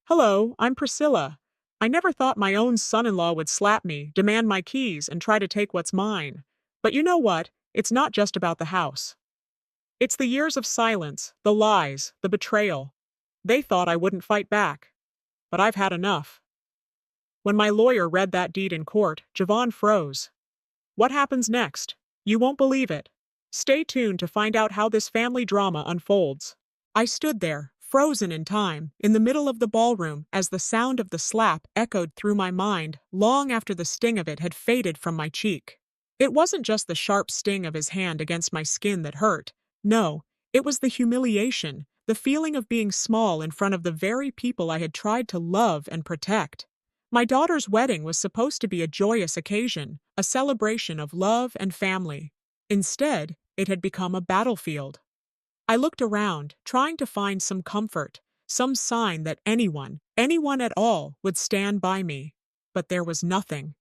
Hello, I'm Priscilla. I never thought my own son-in-law would slap me, demand my keys, and try to take what's mine. But you know what? It's not just about the house. It's the years of silence, the lies, the betrayal. They thought I wouldn't fight back. But I've had enough. When my lawyer read that deed in court, Javon froze. What happens next? You won't believe it. Stay tuned to find out how this family drama unfolds. I stood there, frozen in time, in the middle of the ballroom as the sound of the slap echoed through my mind long after the sting of it had faded from my cheek. It wasn't just the sharp sting of his hand against my skin that hurt. No, it was the humiliation, the feeling of being small in front of the very people I had tried to love and protect. My daughter's wedding was supposed to be a joyous occasion, a celebration of love and family. Instead, it had become a battlefield. I looked around, trying to find some comfort, some sign that anyone at all, would stand by me. But there was nothing.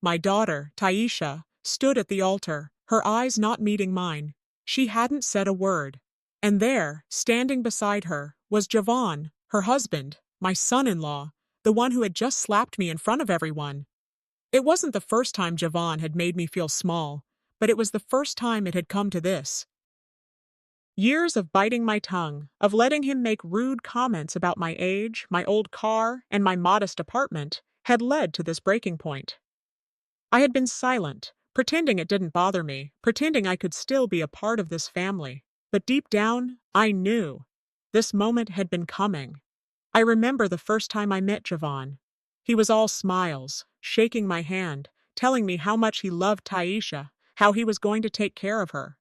My daughter, Taisha, stood at the altar, her eyes not meeting mine. She hadn't said a word. And there, standing beside her, was Javon, her husband, my son-in-law, the one who had just slapped me in front of everyone. It wasn't the first time Javon had made me feel small, but it was the first time it had come to this. Years of biting my tongue, of letting him make rude comments about my age, my old car, and my modest apartment, had led to this breaking point. I had been silent, pretending it didn't bother me, pretending I could still be a part of this family. But deep down, I knew. This moment had been coming. I remember the first time I met Javon. He was all smiles, shaking my hand, telling me how much he loved Taisha, how he was going to take care of her.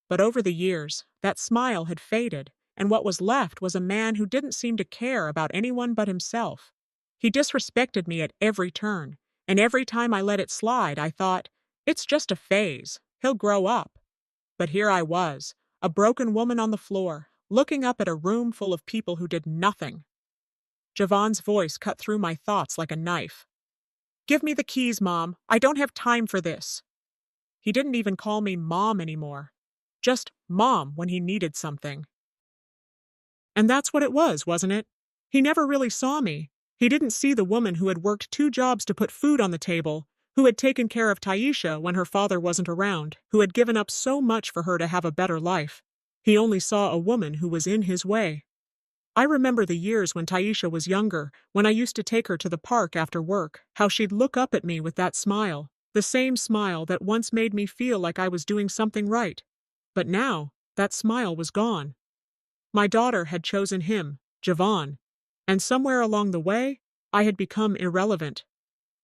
But over the years, that smile had faded, and what was left was a man who didn't seem to care about anyone but himself. He disrespected me at every turn, and every time I let it slide, I thought, it's just a phase, he'll grow up. But here I was, a broken woman on the floor, looking up at a room full of people who did nothing. Javon's voice cut through my thoughts like a knife. Give me the keys, Mom. I don't have time for this. He didn't even call me Mom anymore. Just Mom when he needed something. And that's what it was, wasn't it? He never really saw me. He didn't see the woman who had worked 2 jobs to put food on the table, who had taken care of Taisha when her father wasn't around, who had given up so much for her to have a better life. He only saw a woman who was in his way. I remember the years when Taisha was younger, when I used to take her to the park after work, how she'd look up at me with that smile, the same smile that once made me feel like I was doing something right. But now, that smile was gone. My daughter had chosen him, Javon, and somewhere along the way, I had become irrelevant.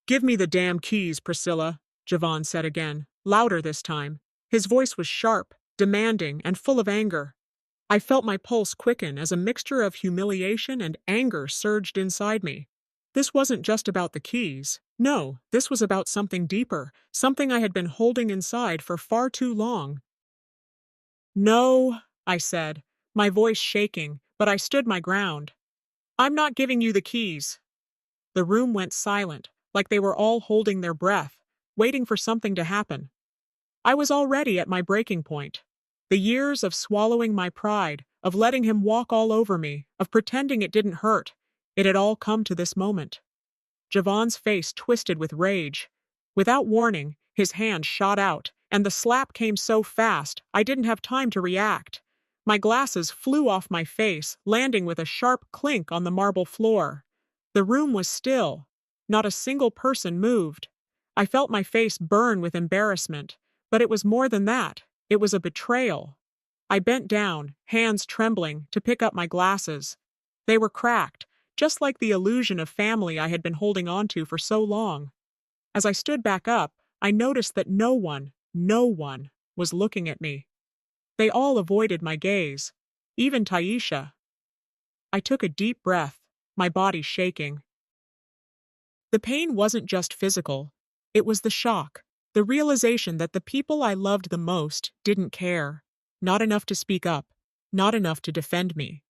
Give me the damn keys, Priscilla, Javon said again, louder this time. His voice was sharp, demanding, and full of anger. I felt my pulse quicken as a mixture of humiliation and anger surged inside me. This wasn't just about the keys. No, this was about something deeper, something I had been holding inside for far too long. No, I said, my voice shaking, but I stood my ground. I'm not giving you the keys. The room went silent, like they were all holding their breath, waiting for something to happen. I was already at my breaking point. The years of swallowing my pride, of letting him walk all over me, of pretending it didn't hurt, it had all come to this moment. Javon's face twisted with rage. Without warning, his hand shot out, and the slap came so fast, I didn't have time to react. My glasses flew off my face, landing with a sharp clink on the marble floor. The room was still. Not a single person moved. I felt my face burn with embarrassment, but it was more than that. It was a betrayal. I bent down, hands trembling, to pick up my glasses. They were cracked, just like the illusion of family I had been holding on to for so long. As I stood back up, I noticed that no one was looking at me. They all avoided my gaze, even Taisha. I took a deep breath, my body shaking. The pain wasn't just physical. It was the shock, the realization that the people I loved the most didn't care. Not enough to speak up, not enough to defend me.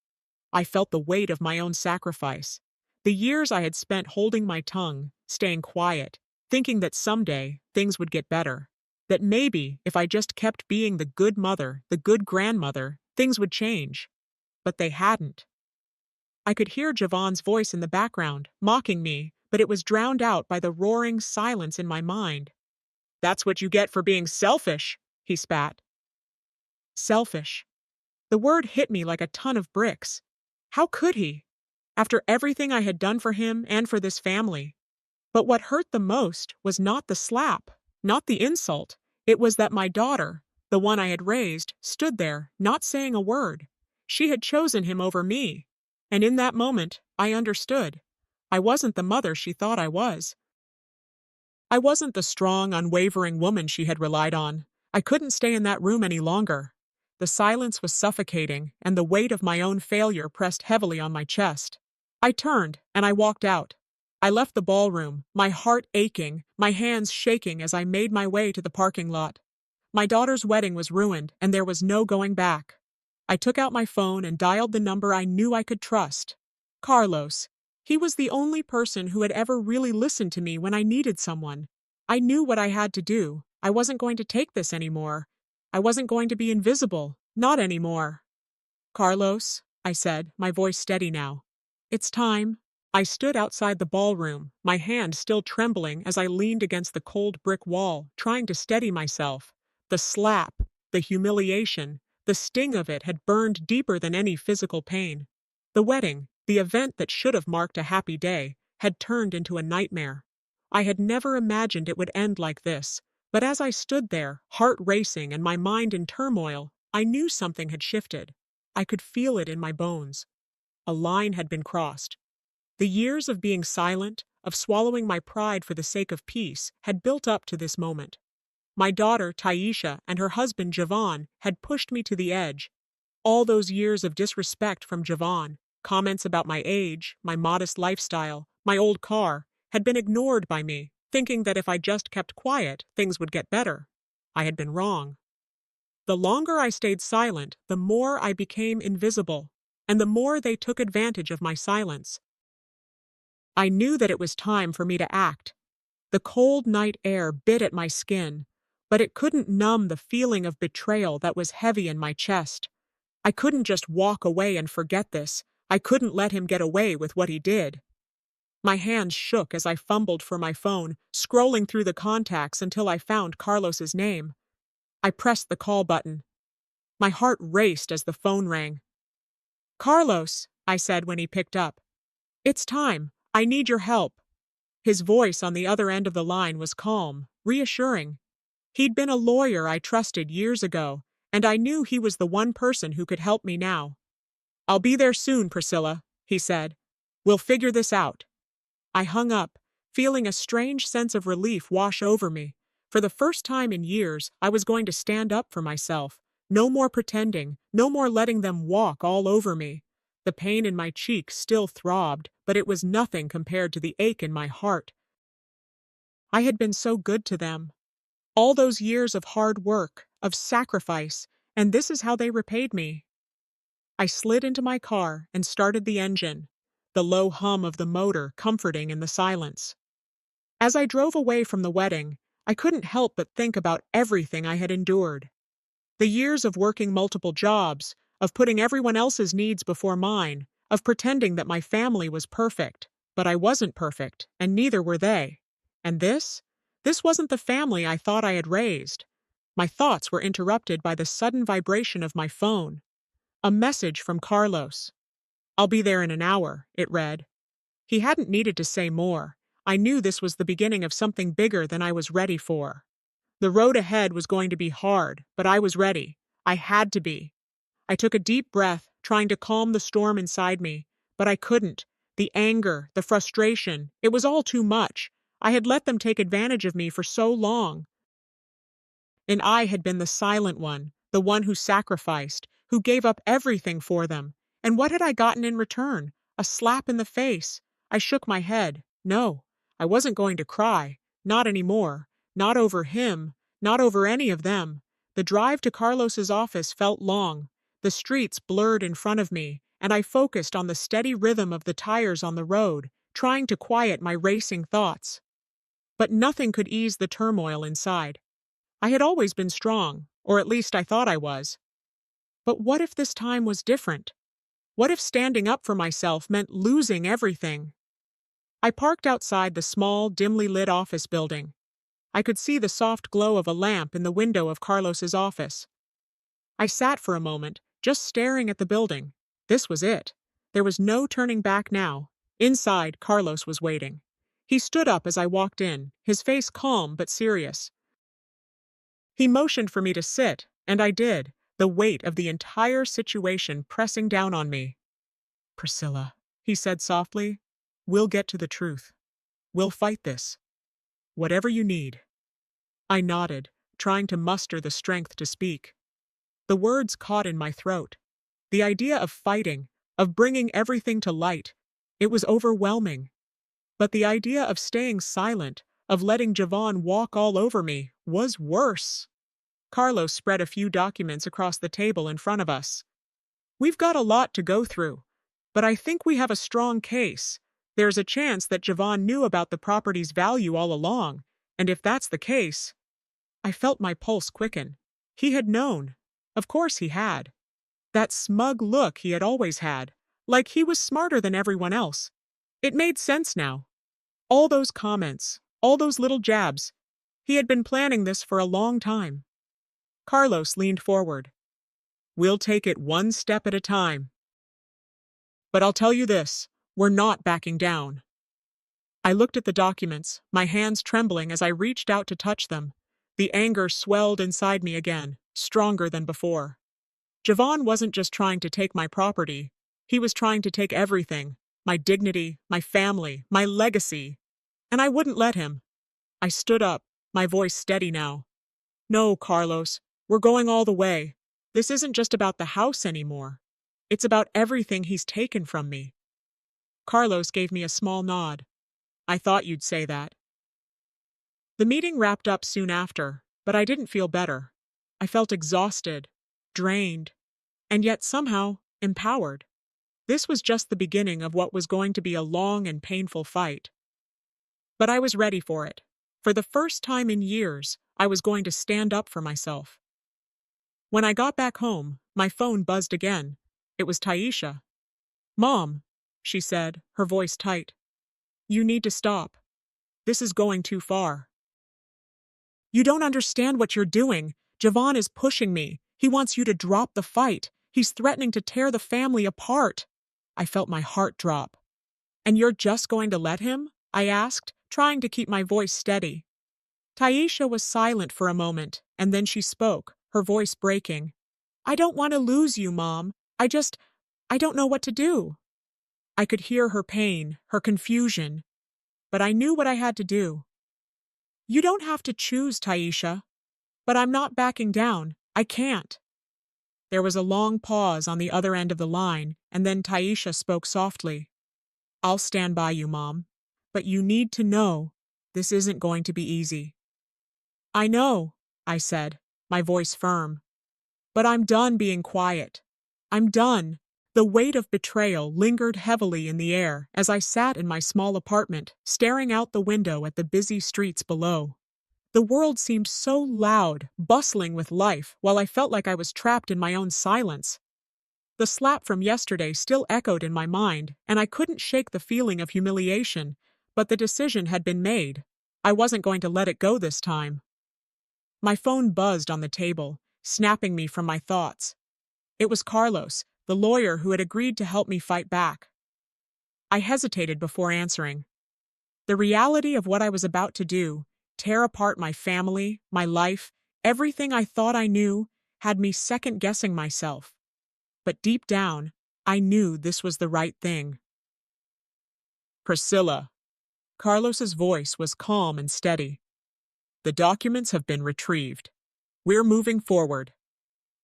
I felt the weight of my own sacrifice. The years I had spent holding my tongue, staying quiet, thinking that someday things would get better. That maybe if I just kept being the good mother, the good grandmother, things would change. But they hadn't. I could hear Javon's voice in the background, mocking me, but it was drowned out by the roaring silence in my mind. "That's what you get for being selfish," he spat. Selfish. The word hit me like a ton of bricks. How could he? After everything I had done for him and for this family. But what hurt the most was not the slap, not the insult. It was that my daughter, the one I had raised, stood there, not saying a word. She had chosen him over me. And in that moment, I understood. I wasn't the mother she thought I was. I wasn't the strong, unwavering woman she had relied on. I couldn't stay in that room any longer. The silence was suffocating, and the weight of my own failure pressed heavily on my chest. I turned, and I walked out. I left the ballroom, my heart aching, my hands shaking as I made my way to the parking lot. My daughter's wedding was ruined, and there was no going back. I took out my phone and dialed the number I knew I could trust. Carlos. He was the only person who had ever really listened to me when I needed someone. I knew what I had to do. I wasn't going to take this anymore. I wasn't going to be invisible. Not anymore. "Carlos," I said, my voice steady now. "It's time." I stood outside the ballroom, my hand still trembling as I leaned against the cold brick wall, trying to steady myself. The slap, the humiliation, the sting of it had burned deeper than any physical pain. The wedding, the event that should have marked a happy day, had turned into a nightmare. I had never imagined it would end like this, but as I stood there, heart racing and my mind in turmoil, I knew something had shifted. I could feel it in my bones. A line had been crossed. The years of being silent, of swallowing my pride for the sake of peace, had built up to this moment. My daughter, Taisha, and her husband, Javon, had pushed me to the edge. All those years of disrespect from Javon, comments about my age, my modest lifestyle, my old car, had been ignored by me, thinking that if I just kept quiet, things would get better. I had been wrong. The longer I stayed silent, the more I became invisible, and the more they took advantage of my silence. I knew that it was time for me to act. The cold night air bit at my skin, but it couldn't numb the feeling of betrayal that was heavy in my chest. I couldn't just walk away and forget this. I couldn't let him get away with what he did. My hands shook as I fumbled for my phone, scrolling through the contacts until I found Carlos's name. I pressed the call button. My heart raced as the phone rang. "Carlos," I said when he picked up. "It's time. I need your help." His voice on the other end of the line was calm, reassuring. He'd been a lawyer I trusted years ago, and I knew he was the one person who could help me now. "I'll be there soon, Priscilla," he said. "We'll figure this out." I hung up, feeling a strange sense of relief wash over me. For the first time in years, I was going to stand up for myself. No more pretending, no more letting them walk all over me. The pain in my cheek still throbbed, but it was nothing compared to the ache in my heart. I had been so good to them. All those years of hard work, of sacrifice, and this is how they repaid me. I slid into my car and started the engine, the low hum of the motor comforting in the silence. As I drove away from the wedding, I couldn't help but think about everything I had endured. The years of working multiple jobs, of putting everyone else's needs before mine, of pretending that my family was perfect, but I wasn't perfect, and neither were they. And this? This wasn't the family I thought I had raised. My thoughts were interrupted by the sudden vibration of my phone. A message from Carlos. "I'll be there in an hour," it read. He hadn't needed to say more. I knew this was the beginning of something bigger than I was ready for. The road ahead was going to be hard, but I was ready. I had to be. I took a deep breath, trying to calm the storm inside me, but I couldn't. The anger, the frustration, it was all too much. I had let them take advantage of me for so long. And I had been the silent one, the one who sacrificed, who gave up everything for them. And what had I gotten in return? A slap in the face. I shook my head. No, I wasn't going to cry. Not anymore. Not over him. Not over any of them. The drive to Carlos's office felt long. The streets blurred in front of me, and I focused on the steady rhythm of the tires on the road, trying to quiet my racing thoughts. But nothing could ease the turmoil inside. I had always been strong, or at least I thought I was. But what if this time was different? What if standing up for myself meant losing everything? I parked outside the small, dimly lit office building. I could see the soft glow of a lamp in the window of Carlos's office. I sat for a moment, just staring at the building. This was it. There was no turning back now. Inside, Carlos was waiting. He stood up as I walked in, his face calm but serious. He motioned for me to sit, and I did, the weight of the entire situation pressing down on me. "Priscilla," he said softly, "we'll get to the truth. We'll fight this. Whatever you need." I nodded, trying to muster the strength to speak. The words caught in my throat. The idea of fighting, of bringing everything to light, it was overwhelming. But the idea of staying silent, of letting Javon walk all over me, was worse. Carlos spread a few documents across the table in front of us. "We've got a lot to go through, but I think we have a strong case. There's a chance that Javon knew about the property's value all along, and if that's the case..." I felt my pulse quicken. He had known. Of course he had. That smug look he had always had, like he was smarter than everyone else. It made sense now. All those comments, all those little jabs. He had been planning this for a long time. Carlos leaned forward. "We'll take it one step at a time. But I'll tell you this, we're not backing down." I looked at the documents, my hands trembling as I reached out to touch them. The anger swelled inside me again, stronger than before. Javon wasn't just trying to take my property. He was trying to take everything, my dignity, my family, my legacy. And I wouldn't let him. I stood up, my voice steady now. "No, Carlos, we're going all the way. This isn't just about the house anymore. It's about everything he's taken from me." Carlos gave me a small nod. "I thought you'd say that." The meeting wrapped up soon after, but I didn't feel better. I felt exhausted, drained, and yet somehow empowered. This was just the beginning of what was going to be a long and painful fight. But I was ready for it. For the first time in years, I was going to stand up for myself. When I got back home, my phone buzzed again. It was Taisha. "Mom," she said, her voice tight. "You need to stop. This is going too far." "You don't understand what you're doing. Javon is pushing me. He wants you to drop the fight. He's threatening to tear the family apart." I felt my heart drop. "And you're just going to let him?" I asked, trying to keep my voice steady. Taisha was silent for a moment, and then she spoke, her voice breaking. "I don't want to lose you, Mom. I don't know what to do." I could hear her pain, her confusion, but I knew what I had to do. "You don't have to choose, Taisha. But I'm not backing down. I can't." There was a long pause on the other end of the line, and then Taisha spoke softly. "I'll stand by you, Mom. But you need to know, this isn't going to be easy." "I know," I said, my voice firm. "But I'm done being quiet. I'm done." The weight of betrayal lingered heavily in the air as I sat in my small apartment, staring out the window at the busy streets below. The world seemed so loud, bustling with life, while I felt like I was trapped in my own silence. The slap from yesterday still echoed in my mind, and I couldn't shake the feeling of humiliation, but the decision had been made. I wasn't going to let it go this time. My phone buzzed on the table, snapping me from my thoughts. It was Carlos, the lawyer who had agreed to help me fight back. I hesitated before answering. The reality of what I was about to do, tear apart my family, my life, everything I thought I knew, had me second-guessing myself. But deep down, I knew this was the right thing. "Priscilla." Carlos's voice was calm and steady. "The documents have been retrieved. We're moving forward."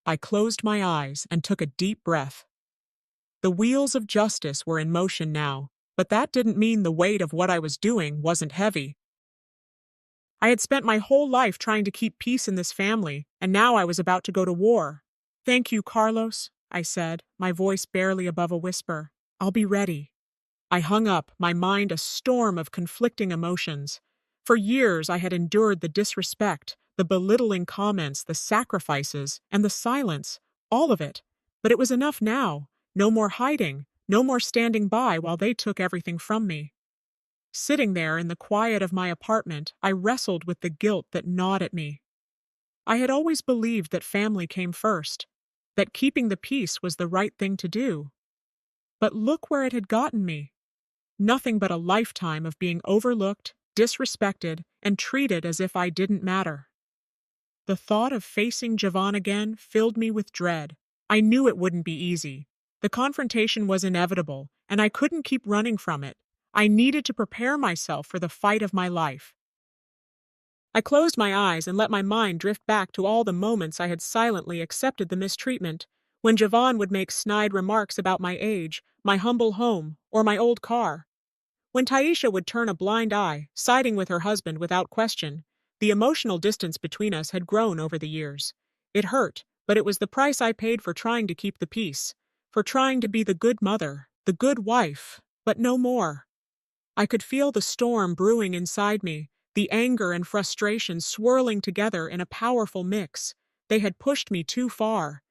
I closed my eyes and took a deep breath. The wheels of justice were in motion now, but that didn't mean the weight of what I was doing wasn't heavy. I had spent my whole life trying to keep peace in this family, and now I was about to go to war. "Thank you, Carlos," I said, my voice barely above a whisper. "I'll be ready." I hung up, my mind a storm of conflicting emotions. For years I had endured the disrespect, the belittling comments, the sacrifices, and the silence, all of it. But it was enough now. No more hiding, no more standing by while they took everything from me. Sitting there in the quiet of my apartment, I wrestled with the guilt that gnawed at me. I had always believed that family came first, that keeping the peace was the right thing to do. But look where it had gotten me. Nothing but a lifetime of being overlooked, disrespected, and treated as if I didn't matter. The thought of facing Javon again filled me with dread. I knew it wouldn't be easy. The confrontation was inevitable, and I couldn't keep running from it. I needed to prepare myself for the fight of my life. I closed my eyes and let my mind drift back to all the moments I had silently accepted the mistreatment, when Javon would make snide remarks about my age, my humble home, or my old car. When Taisha would turn a blind eye, siding with her husband without question. The emotional distance between us had grown over the years. It hurt, but it was the price I paid for trying to keep the peace, for trying to be the good mother, the good wife, but no more. I could feel the storm brewing inside me, the anger and frustration swirling together in a powerful mix. They had pushed me too far.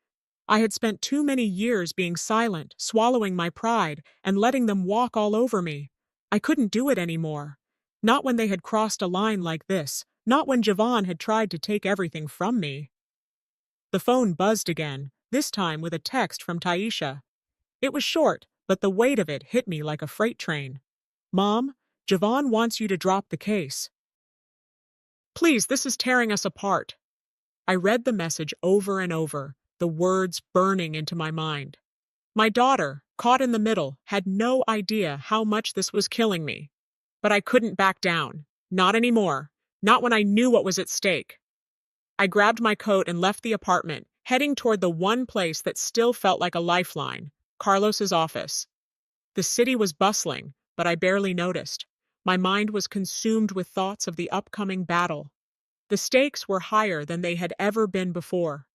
I had spent too many years being silent, swallowing my pride, and letting them walk all over me. I couldn't do it anymore. Not when they had crossed a line like this, not when Javon had tried to take everything from me. The phone buzzed again, this time with a text from Taisha. It was short, but the weight of it hit me like a freight train. Mom, Javon wants you to drop the case. Please, this is tearing us apart. I read the message over and over, the words burning into my mind. My daughter, caught in the middle, had no idea how much this was killing me. But I couldn't back down. Not anymore. Not when I knew what was at stake. I grabbed my coat and left the apartment, heading toward the one place that still felt like a lifeline, Carlos's office. The city was bustling, but I barely noticed. My mind was consumed with thoughts of the upcoming battle. The stakes were higher than they had ever been before.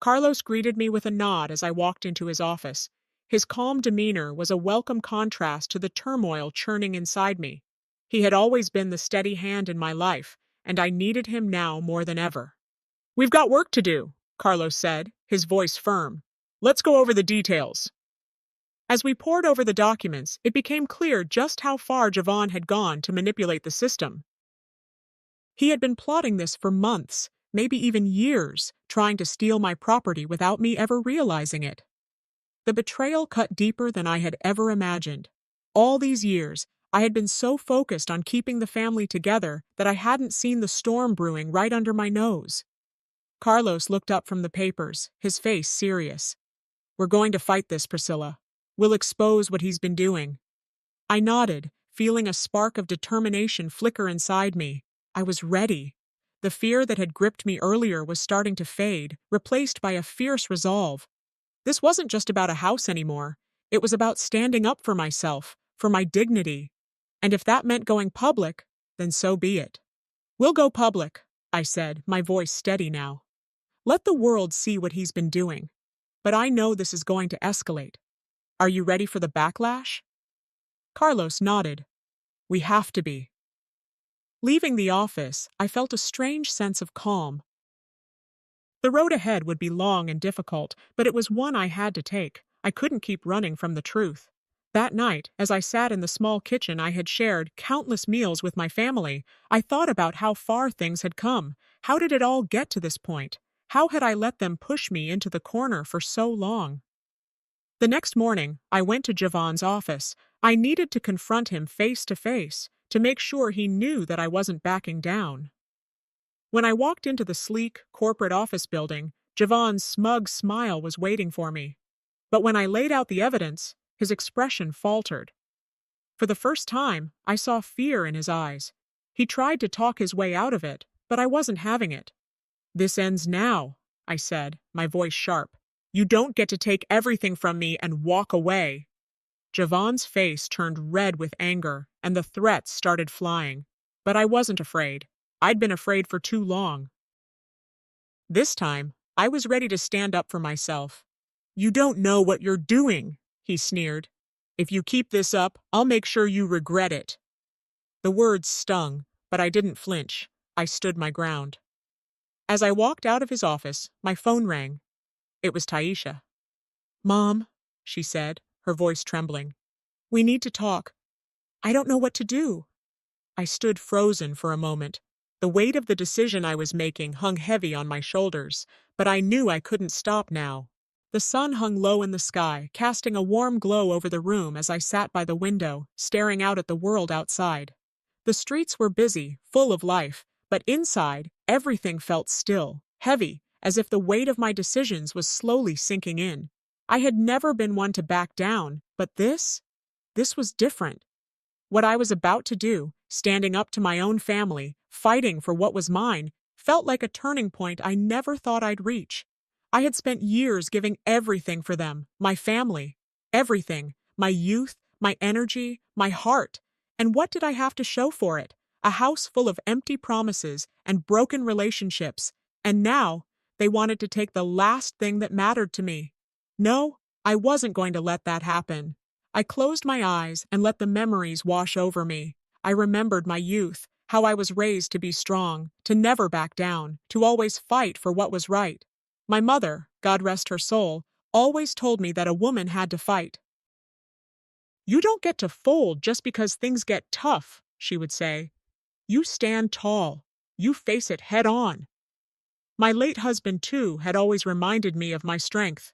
Carlos greeted me with a nod as I walked into his office. His calm demeanor was a welcome contrast to the turmoil churning inside me. He had always been the steady hand in my life, and I needed him now more than ever. We've got work to do, Carlos said, his voice firm. Let's go over the details. As we pored over the documents, it became clear just how far Javon had gone to manipulate the system. He had been plotting this for months, maybe even years, trying to steal my property without me ever realizing it. The betrayal cut deeper than I had ever imagined. All these years, I had been so focused on keeping the family together that I hadn't seen the storm brewing right under my nose. Carlos looked up from the papers, his face serious. We're going to fight this, Priscilla. We'll expose what he's been doing. I nodded, feeling a spark of determination flicker inside me. I was ready. The fear that had gripped me earlier was starting to fade, replaced by a fierce resolve. This wasn't just about a house anymore. It was about standing up for myself, for my dignity. And if that meant going public, then so be it. We'll go public, I said, my voice steady now. Let the world see what he's been doing. But I know this is going to escalate. Are you ready for the backlash? Carlos nodded. We have to be. Leaving the office, I felt a strange sense of calm. The road ahead would be long and difficult, but it was one I had to take. I couldn't keep running from the truth. That night, as I sat in the small kitchen I had shared countless meals with my family, I thought about how far things had come. How did it all get to this point? How had I let them push me into the corner for so long? The next morning, I went to Javon's office. I needed to confront him face to face, to make sure he knew that I wasn't backing down. When I walked into the sleek, corporate office building, Javon's smug smile was waiting for me. But when I laid out the evidence, his expression faltered. For the first time, I saw fear in his eyes. He tried to talk his way out of it, but I wasn't having it. This ends now, I said, my voice sharp. You don't get to take everything from me and walk away. Javon's face turned red with anger, and the threats started flying. But I wasn't afraid. I'd been afraid for too long. This time, I was ready to stand up for myself. You don't know what you're doing, he sneered. If you keep this up, I'll make sure you regret it. The words stung, but I didn't flinch. I stood my ground. As I walked out of his office, my phone rang. It was Taisha. Mom, she said, her voice trembling. "We need to talk. I don't know what to do." I stood frozen for a moment. The weight of the decision I was making hung heavy on my shoulders, but I knew I couldn't stop now. The sun hung low in the sky, casting a warm glow over the room as I sat by the window, staring out at the world outside. The streets were busy, full of life, but inside, everything felt still, heavy, as if the weight of my decisions was slowly sinking in. I had never been one to back down, but this was different. What I was about to do, standing up to my own family, fighting for what was mine, felt like a turning point I never thought I'd reach. I had spent years giving everything for them, my family, everything, my youth, my energy, my heart. And what did I have to show for it? A house full of empty promises and broken relationships. And now, they wanted to take the last thing that mattered to me. No, I wasn't going to let that happen. I closed my eyes and let the memories wash over me. I remembered my youth, how I was raised to be strong, to never back down, to always fight for what was right. My mother, God rest her soul, always told me that a woman had to fight. "You don't get to fold just because things get tough," she would say. "You stand tall. You face it head on." My late husband, too, had always reminded me of my strength.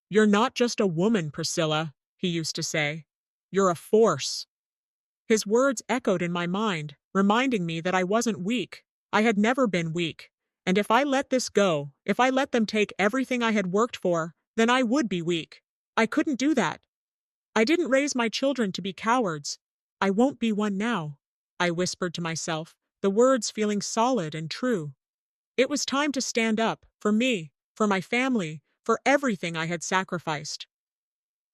"You're not just a woman, Priscilla," he used to say. "You're a force." His words echoed in my mind, reminding me that I wasn't weak. I had never been weak. And if I let this go, if I let them take everything I had worked for, then I would be weak. I couldn't do that. I didn't raise my children to be cowards. I won't be one now, I whispered to myself, the words feeling solid and true. It was time to stand up, for me, for my family, for everything I had sacrificed.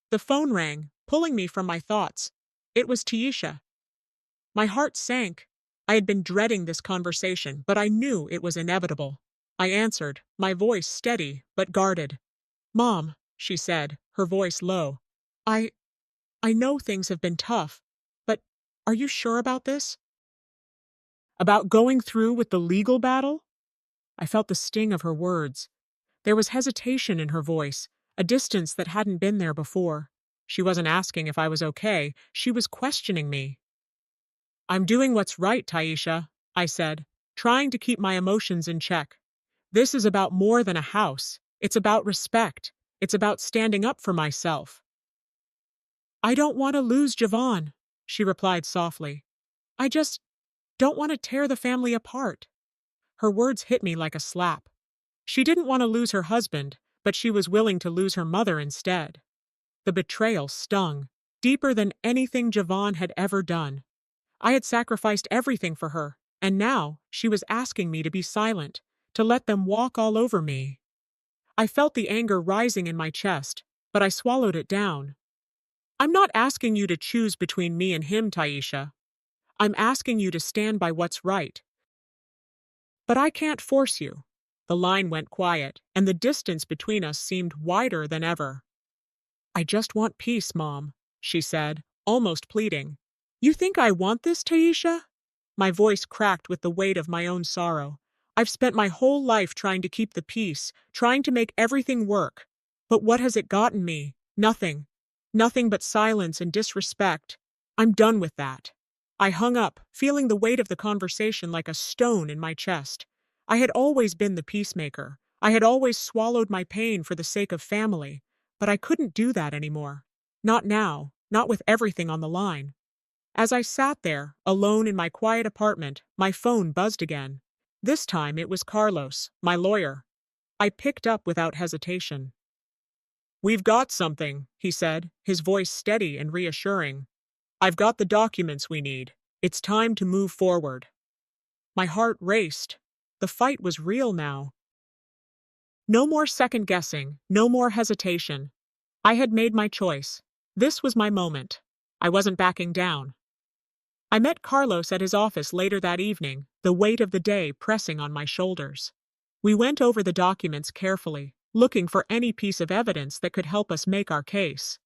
The phone rang, pulling me from my thoughts. It was Taisha. My heart sank. I had been dreading this conversation, but I knew it was inevitable. I answered, my voice steady but guarded. "Mom," she said, her voice low. I know things have been tough, but are you sure about this? About going through with the legal battle?" I felt the sting of her words. There was hesitation in her voice, a distance that hadn't been there before. She wasn't asking if I was okay, she was questioning me. "I'm doing what's right, Taisha," I said, trying to keep my emotions in check. "This is about more than a house. It's about respect. It's about standing up for myself." "I don't want to lose Javon," she replied softly. "I just don't want to tear the family apart." Her words hit me like a slap. She didn't want to lose her husband, but she was willing to lose her mother instead. The betrayal stung, deeper than anything Javon had ever done. I had sacrificed everything for her, and now she was asking me to be silent, to let them walk all over me. I felt the anger rising in my chest, but I swallowed it down. "I'm not asking you to choose between me and him, Taisha. I'm asking you to stand by what's right. But I can't force you." The line went quiet, and the distance between us seemed wider than ever. "I just want peace, Mom," she said, almost pleading. "You think I want this, Taisha?" My voice cracked with the weight of my own sorrow. I've spent my whole life trying to keep the peace, trying to make everything work. But what has it gotten me? Nothing. Nothing but silence and disrespect. I'm done with that. I hung up, feeling the weight of the conversation like a stone in my chest. I had always been the peacemaker. I had always swallowed my pain for the sake of family. But I couldn't do that anymore. Not now, not with everything on the line. As I sat there, alone in my quiet apartment, my phone buzzed again. This time it was Carlos, my lawyer. I picked up without hesitation. "We've got something," he said, his voice steady and reassuring. "I've got the documents we need. It's time to move forward." My heart raced. The fight was real now. No more second guessing, no more hesitation. I had made my choice. This was my moment. I wasn't backing down. I met Carlos at his office later that evening, the weight of the day pressing on my shoulders. We went over the documents carefully, looking for any piece of evidence that could help us make our case.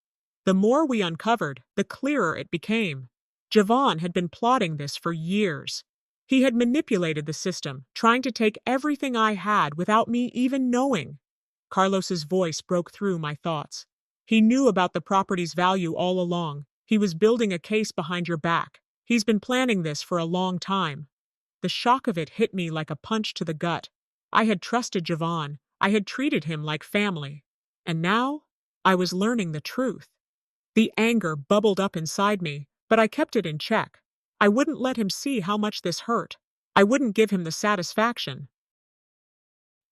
The more we uncovered, the clearer it became. Javon had been plotting this for years. He had manipulated the system, trying to take everything I had without me even knowing. Carlos's voice broke through my thoughts. He knew about the property's value all along. He was building a case behind your back. He's been planning this for a long time. The shock of it hit me like a punch to the gut. I had trusted Javon. I had treated him like family. And now, I was learning the truth. The anger bubbled up inside me, but I kept it in check. I wouldn't let him see how much this hurt. I wouldn't give him the satisfaction.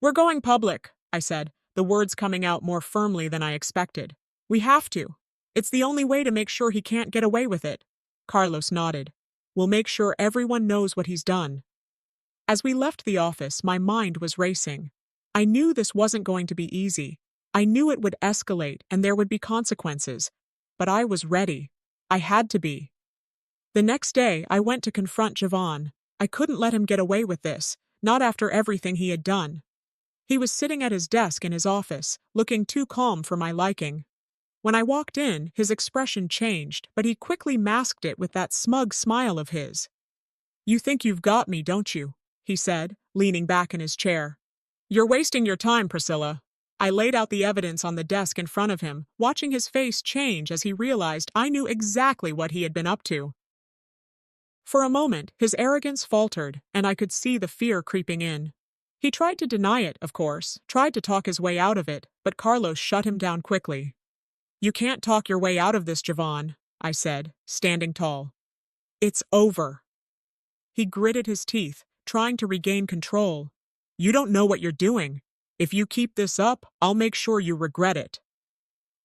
"We're going public," I said, the words coming out more firmly than I expected. "We have to. It's the only way to make sure he can't get away with it." Carlos nodded. "We'll make sure everyone knows what he's done." As we left the office, my mind was racing. I knew this wasn't going to be easy. I knew it would escalate and there would be consequences. But I was ready. I had to be. The next day, I went to confront Javon. I couldn't let him get away with this, not after everything he had done. He was sitting at his desk in his office, looking too calm for my liking. When I walked in, his expression changed, but he quickly masked it with that smug smile of his. "You think you've got me, don't you?" he said, leaning back in his chair. "You're wasting your time, Priscilla." I laid out the evidence on the desk in front of him, watching his face change as he realized I knew exactly what he had been up to. For a moment, his arrogance faltered, and I could see the fear creeping in. He tried to deny it, of course, tried to talk his way out of it, but Carlos shut him down quickly. "You can't talk your way out of this, Javon," I said, standing tall. "It's over." He gritted his teeth, trying to regain control. "You don't know what you're doing. If you keep this up, I'll make sure you regret it."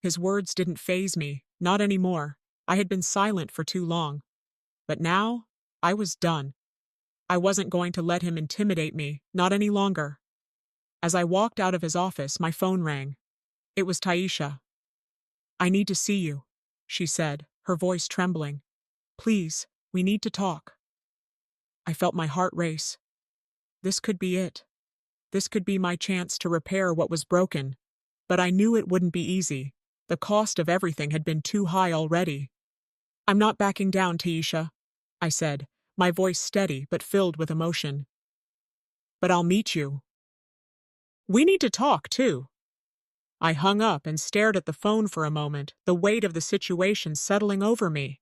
His words didn't faze me, not anymore. I had been silent for too long. But now, I was done. I wasn't going to let him intimidate me, not any longer. As I walked out of his office, my phone rang. It was Taisha. "I need to see you," she said, her voice trembling. "Please, we need to talk." I felt my heart race. This could be it. This could be my chance to repair what was broken. But I knew it wouldn't be easy. The cost of everything had been too high already. "I'm not backing down, Taisha," I said, my voice steady but filled with emotion. "But I'll meet you. We need to talk, too." I hung up and stared at the phone for a moment, the weight of the situation settling over me.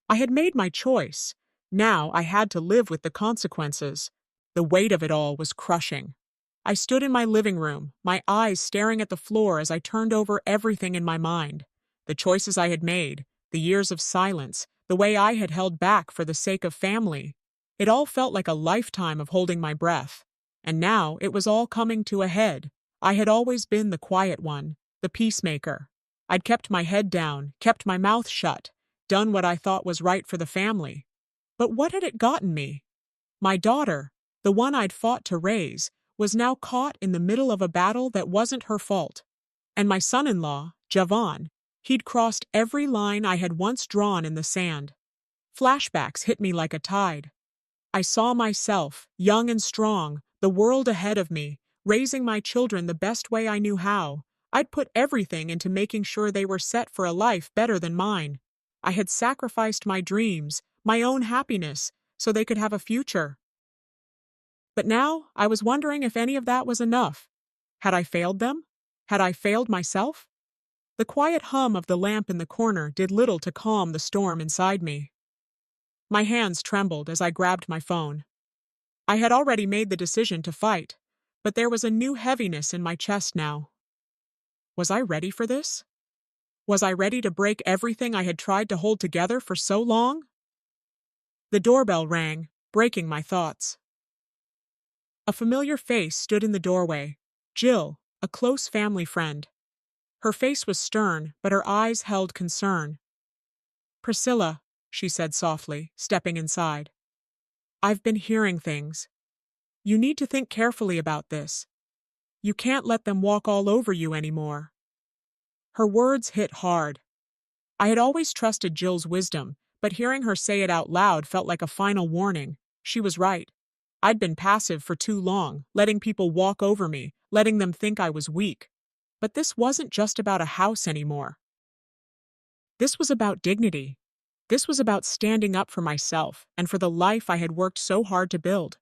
I had made my choice. Now I had to live with the consequences. The weight of it all was crushing. I stood in my living room, my eyes staring at the floor as I turned over everything in my mind. The choices I had made, the years of silence, the way I had held back for the sake of family. It all felt like a lifetime of holding my breath. And now it was all coming to a head. I had always been the quiet one, the peacemaker. I'd kept my head down, kept my mouth shut, done what I thought was right for the family. But what had it gotten me? My daughter, the one I'd fought to raise, was now caught in the middle of a battle that wasn't her fault. And my son-in-law, Javon, he'd crossed every line I had once drawn in the sand. Flashbacks hit me like a tide. I saw myself, young and strong, the world ahead of me, raising my children the best way I knew how. I'd put everything into making sure they were set for a life better than mine. I had sacrificed my dreams, my own happiness, so they could have a future. But now, I was wondering if any of that was enough. Had I failed them? Had I failed myself? The quiet hum of the lamp in the corner did little to calm the storm inside me. My hands trembled as I grabbed my phone. I had already made the decision to fight, but there was a new heaviness in my chest now. Was I ready for this? Was I ready to break everything I had tried to hold together for so long? The doorbell rang, breaking my thoughts. A familiar face stood in the doorway. Jill, a close family friend. Her face was stern, but her eyes held concern. "Priscilla," she said softly, stepping inside. "I've been hearing things. You need to think carefully about this. You can't let them walk all over you anymore." Her words hit hard. I had always trusted Jill's wisdom, but hearing her say it out loud felt like a final warning. She was right. I'd been passive for too long, letting people walk over me, letting them think I was weak. But this wasn't just about a house anymore. This was about dignity. This was about standing up for myself and for the life I had worked so hard to build.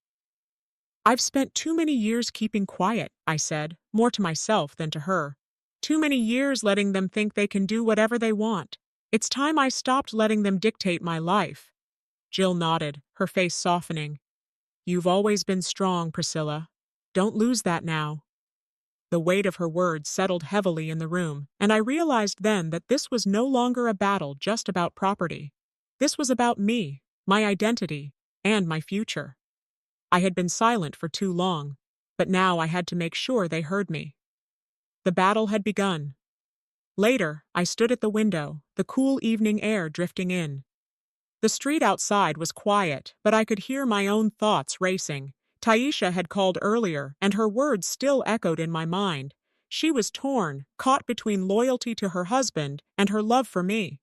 "I've spent too many years keeping quiet," I said, more to myself than to her. Too many years letting them think they can do whatever they want. It's time I stopped letting them dictate my life. Jill nodded, her face softening. You've always been strong, Priscilla. Don't lose that now. The weight of her words settled heavily in the room, and I realized then that this was no longer a battle just about property. This was about me, my identity, and my future. I had been silent for too long, but now I had to make sure they heard me. The battle had begun. Later, I stood at the window, the cool evening air drifting in. The street outside was quiet, but I could hear my own thoughts racing. Taisha had called earlier, and her words still echoed in my mind. She was torn, caught between loyalty to her husband and her love for me.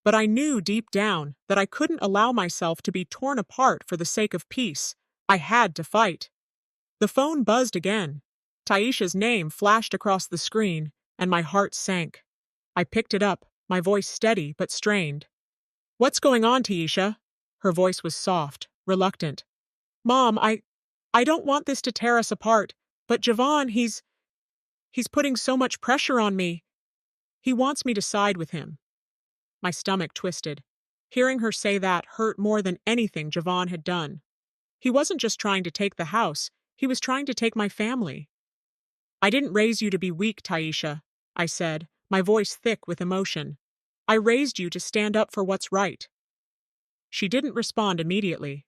But I knew deep down that I couldn't allow myself to be torn apart for the sake of peace. I had to fight. The phone buzzed again. Taisha's name flashed across the screen, and my heart sank. I picked it up, my voice steady but strained. What's going on, Taisha? Her voice was soft, reluctant. Mom, I don't want this to tear us apart, but Javon, he's putting so much pressure on me. He wants me to side with him. My stomach twisted. Hearing her say that hurt more than anything Javon had done. He wasn't just trying to take the house, he was trying to take my family. I didn't raise you to be weak, Taisha, I said, my voice thick with emotion. I raised you to stand up for what's right. She didn't respond immediately.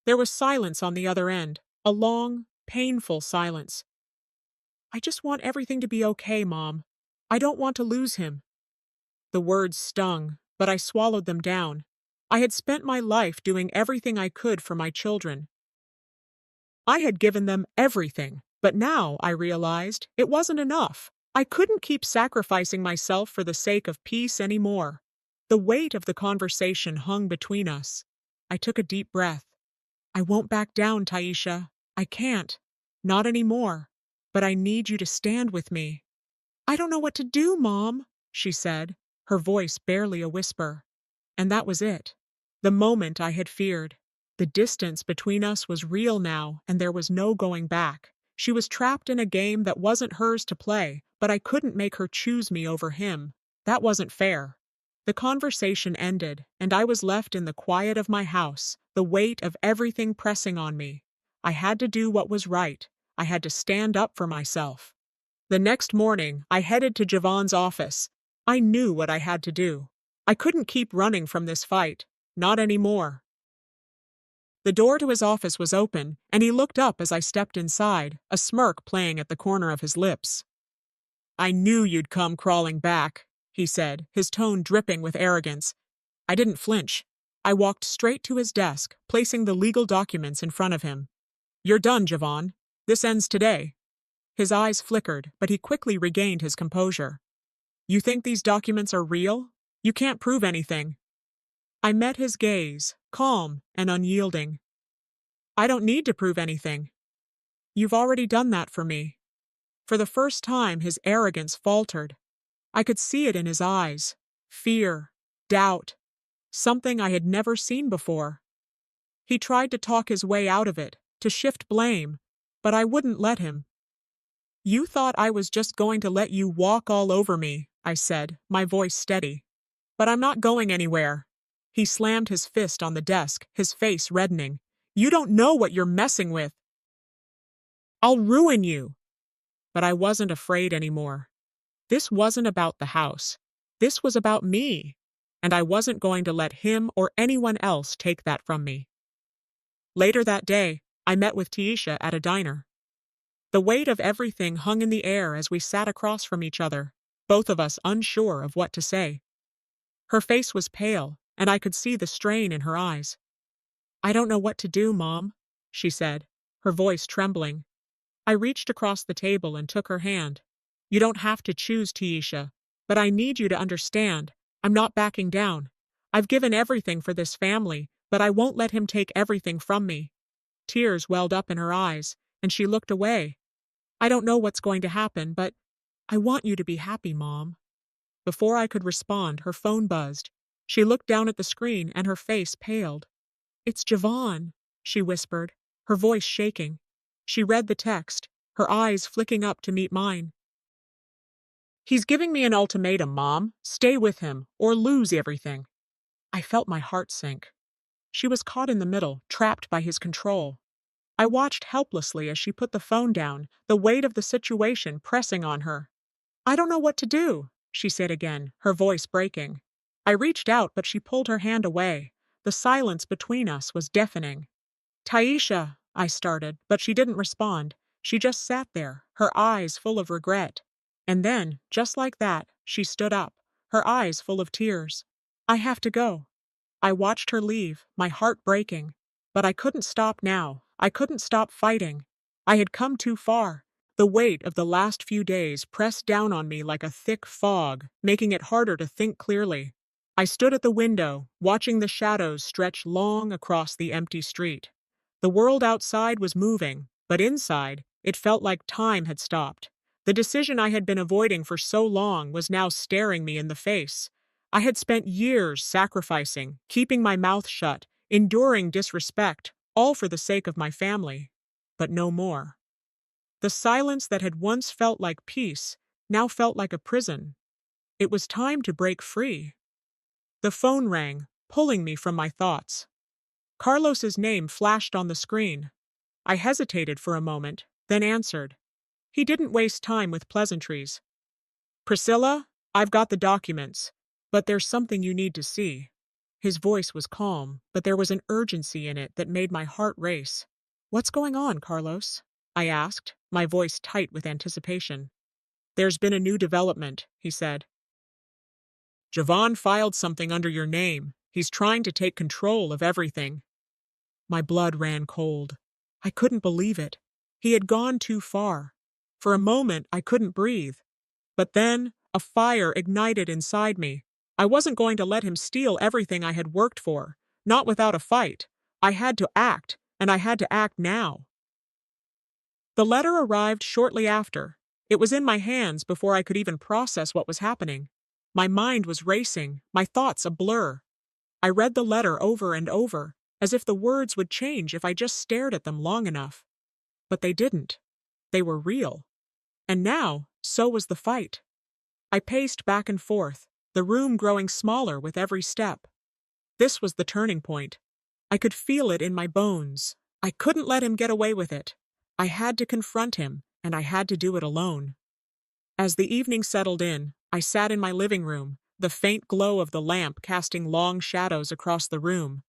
There was silence on the other end, a long, painful silence. I just want everything to be okay, Mom. I don't want to lose him. The words stung, but I swallowed them down. I had spent my life doing everything I could for my children. I had given them everything, but now I realized it wasn't enough. I couldn't keep sacrificing myself for the sake of peace anymore. The weight of the conversation hung between us. I took a deep breath. I won't back down, Taisha. I can't. Not anymore. But I need you to stand with me. I don't know what to do, Mom, she said, her voice barely a whisper. And that was it. The moment I had feared. The distance between us was real now, and there was no going back. She was trapped in a game that wasn't hers to play, but I couldn't make her choose me over him. That wasn't fair. The conversation ended, and I was left in the quiet of my house, the weight of everything pressing on me. I had to do what was right. I had to stand up for myself. The next morning, I headed to Javon's office. I knew what I had to do. I couldn't keep running from this fight. Not anymore. The door to his office was open, and he looked up as I stepped inside, a smirk playing at the corner of his lips. I knew you'd come crawling back, he said, his tone dripping with arrogance. I didn't flinch. I walked straight to his desk, placing the legal documents in front of him. You're done, Javon. This ends today. His eyes flickered, but he quickly regained his composure. You think these documents are real? You can't prove anything. I met his gaze, calm and unyielding. I don't need to prove anything. You've already done that for me. For the first time, his arrogance faltered. I could see it in his eyes. Fear, doubt, something I had never seen before. He tried to talk his way out of it, to shift blame, but I wouldn't let him. You thought I was just going to let you walk all over me, I said, my voice steady. But I'm not going anywhere. He slammed his fist on the desk, his face reddening. You don't know what you're messing with. I'll ruin you. But I wasn't afraid anymore. This wasn't about the house. This was about me. And I wasn't going to let him or anyone else take that from me. Later that day, I met with Taisha at a diner. The weight of everything hung in the air as we sat across from each other, both of us unsure of what to say. Her face was pale, and I could see the strain in her eyes. I don't know what to do, Mom, she said, her voice trembling. I reached across the table and took her hand. You don't have to choose, Taisha, but I need you to understand. I'm not backing down. I've given everything for this family, but I won't let him take everything from me. Tears welled up in her eyes, and she looked away. I don't know what's going to happen, but I want you to be happy, Mom. Before I could respond, her phone buzzed. She looked down at the screen and her face paled. It's Javon, she whispered, her voice shaking. She read the text, her eyes flicking up to meet mine. He's giving me an ultimatum, Mom. Stay with him, or lose everything. I felt my heart sink. She was caught in the middle, trapped by his control. I watched helplessly as she put the phone down, the weight of the situation pressing on her. I don't know what to do, she said again, her voice breaking. I reached out, but she pulled her hand away. The silence between us was deafening. Taisha, I started, but she didn't respond. She just sat there, her eyes full of regret. And then, just like that, she stood up, her eyes full of tears. I have to go. I watched her leave, my heart breaking. But I couldn't stop now. I couldn't stop fighting. I had come too far. The weight of the last few days pressed down on me like a thick fog, making it harder to think clearly. I stood at the window, watching the shadows stretch long across the empty street. The world outside was moving, but inside, it felt like time had stopped. The decision I had been avoiding for so long was now staring me in the face. I had spent years sacrificing, keeping my mouth shut, enduring disrespect, all for the sake of my family. But no more. The silence that had once felt like peace now felt like a prison. It was time to break free. The phone rang, pulling me from my thoughts. Carlos's name flashed on the screen. I hesitated for a moment, then answered. He didn't waste time with pleasantries. Priscilla, I've got the documents, but there's something you need to see. His voice was calm, but there was an urgency in it that made my heart race. What's going on, Carlos? I asked, my voice tight with anticipation. There's been a new development, he said. Javon filed something under your name. He's trying to take control of everything. My blood ran cold. I couldn't believe it. He had gone too far. For a moment, I couldn't breathe. But then, a fire ignited inside me. I wasn't going to let him steal everything I had worked for, not without a fight. I had to act, and I had to act now. The letter arrived shortly after. It was in my hands before I could even process what was happening. My mind was racing, my thoughts a blur. I read the letter over and over, as if the words would change if I just stared at them long enough. But they didn't. They were real. And now, so was the fight. I paced back and forth, the room growing smaller with every step. This was the turning point. I could feel it in my bones. I couldn't let him get away with it. I had to confront him, and I had to do it alone. As the evening settled in, I sat in my living room, the faint glow of the lamp casting long shadows across the room.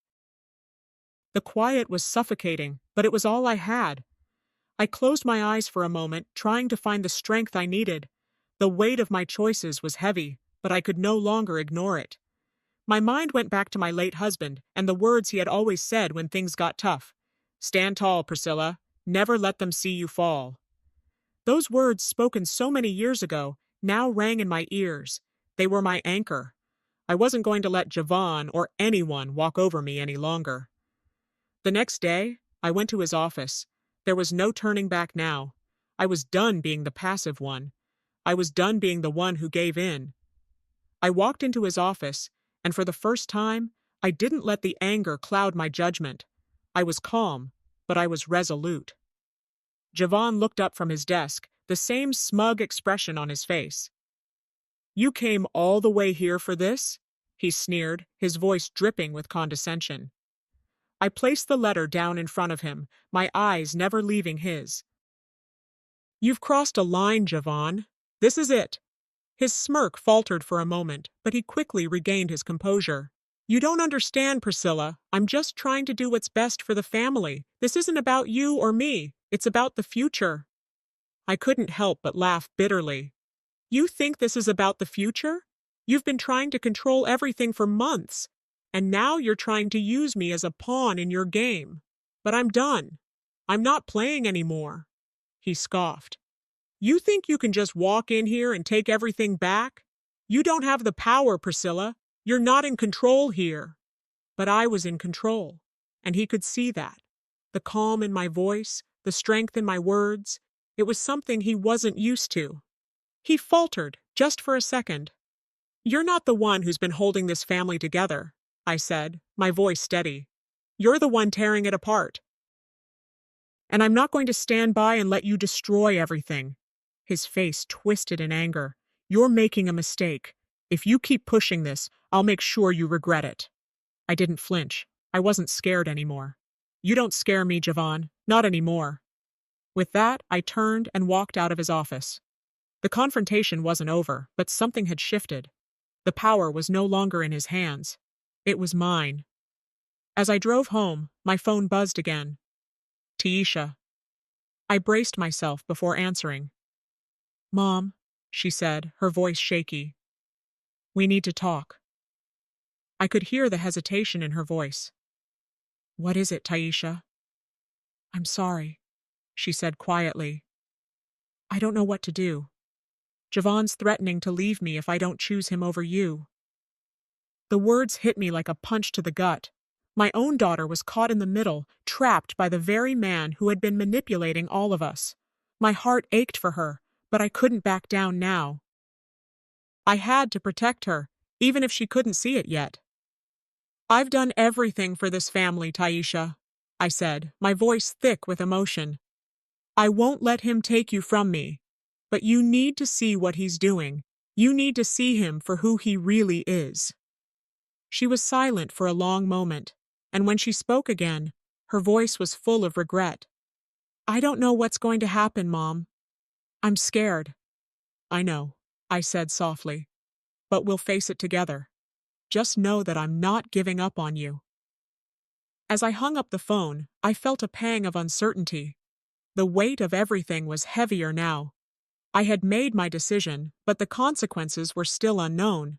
The quiet was suffocating, but it was all I had. I closed my eyes for a moment, trying to find the strength I needed. The weight of my choices was heavy, but I could no longer ignore it. My mind went back to my late husband and the words he had always said when things got tough. Stand tall, Priscilla. Never let them see you fall. Those words, spoken so many years ago, now rang in my ears. They were my anchor. I wasn't going to let Javon or anyone walk over me any longer. The next day, I went to his office. There was no turning back now. I was done being the passive one. I was done being the one who gave in. I walked into his office, and for the first time, I didn't let the anger cloud my judgment. I was calm, but I was resolute. Javon looked up from his desk, the same smug expression on his face. You came all the way here for this? He sneered, his voice dripping with condescension. I placed the letter down in front of him, my eyes never leaving his. You've crossed a line, Javon. This is it. His smirk faltered for a moment, but he quickly regained his composure. You don't understand, Priscilla. I'm just trying to do what's best for the family. This isn't about you or me. It's about the future. I couldn't help but laugh bitterly. You think this is about the future? You've been trying to control everything for months, and now you're trying to use me as a pawn in your game. But I'm done. I'm not playing anymore. He scoffed. You think you can just walk in here and take everything back? You don't have the power, Priscilla. You're not in control here. But I was in control, and he could see that. The calm in my voice, the strength in my words, it was something he wasn't used to. He faltered, just for a second. You're not the one who's been holding this family together, I said, my voice steady. You're the one tearing it apart. And I'm not going to stand by and let you destroy everything. His face twisted in anger. You're making a mistake. If you keep pushing this, I'll make sure you regret it. I didn't flinch. I wasn't scared anymore. You don't scare me, Javon. Not anymore. With that, I turned and walked out of his office. The confrontation wasn't over, but something had shifted. The power was no longer in his hands. It was mine. As I drove home, my phone buzzed again. Taisha. I braced myself before answering. Mom, she said, her voice shaky. We need to talk. I could hear the hesitation in her voice. What is it, Taisha? I'm sorry, she said quietly. I don't know what to do. Javon's threatening to leave me if I don't choose him over you. The words hit me like a punch to the gut. My own daughter was caught in the middle, trapped by the very man who had been manipulating all of us. My heart ached for her, but I couldn't back down now. I had to protect her, even if she couldn't see it yet. I've done everything for this family, Taisha, I said, my voice thick with emotion. I won't let him take you from me. But you need to see what he's doing. You need to see him for who he really is. She was silent for a long moment, and when she spoke again, her voice was full of regret. I don't know what's going to happen, Mom. I'm scared. I know, I said softly. But we'll face it together. Just know that I'm not giving up on you. As I hung up the phone, I felt a pang of uncertainty. The weight of everything was heavier now. I had made my decision, but the consequences were still unknown.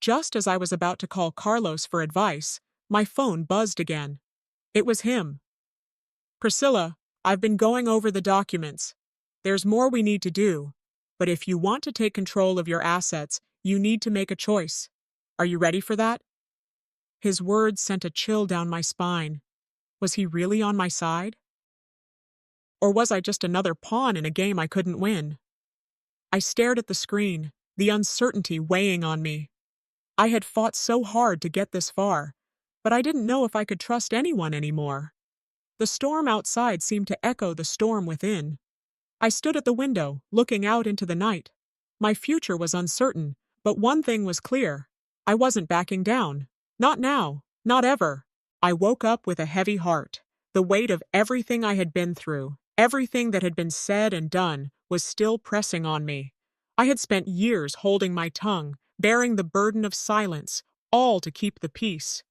Just as I was about to call Carlos for advice, my phone buzzed again. It was him. Priscilla, I've been going over the documents. There's more we need to do, but if you want to take control of your assets, you need to make a choice. Are you ready for that? His words sent a chill down my spine. Was he really on my side? Or was I just another pawn in a game I couldn't win? I stared at the screen, the uncertainty weighing on me. I had fought so hard to get this far, but I didn't know if I could trust anyone anymore. The storm outside seemed to echo the storm within. I stood at the window, looking out into the night. My future was uncertain, but one thing was clear. I wasn't backing down. Not now. Not ever. I woke up with a heavy heart. The weight of everything I had been through, everything that had been said and done, was still pressing on me. I had spent years holding my tongue, bearing the burden of silence, all to keep the peace.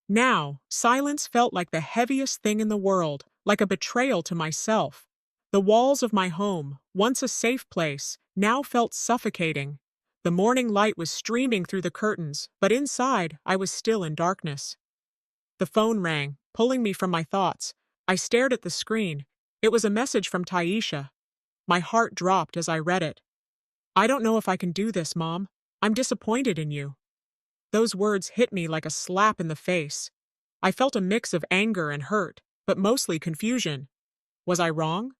Now, silence felt like the heaviest thing in the world, like a betrayal to myself. The walls of my home, once a safe place, now felt suffocating. The morning light was streaming through the curtains, but inside, I was still in darkness. The phone rang, pulling me from my thoughts. I stared at the screen. It was a message from Taisha. My heart dropped as I read it. I don't know if I can do this, Mom. I'm disappointed in you. Those words hit me like a slap in the face. I felt a mix of anger and hurt, but mostly confusion. Was I wrong?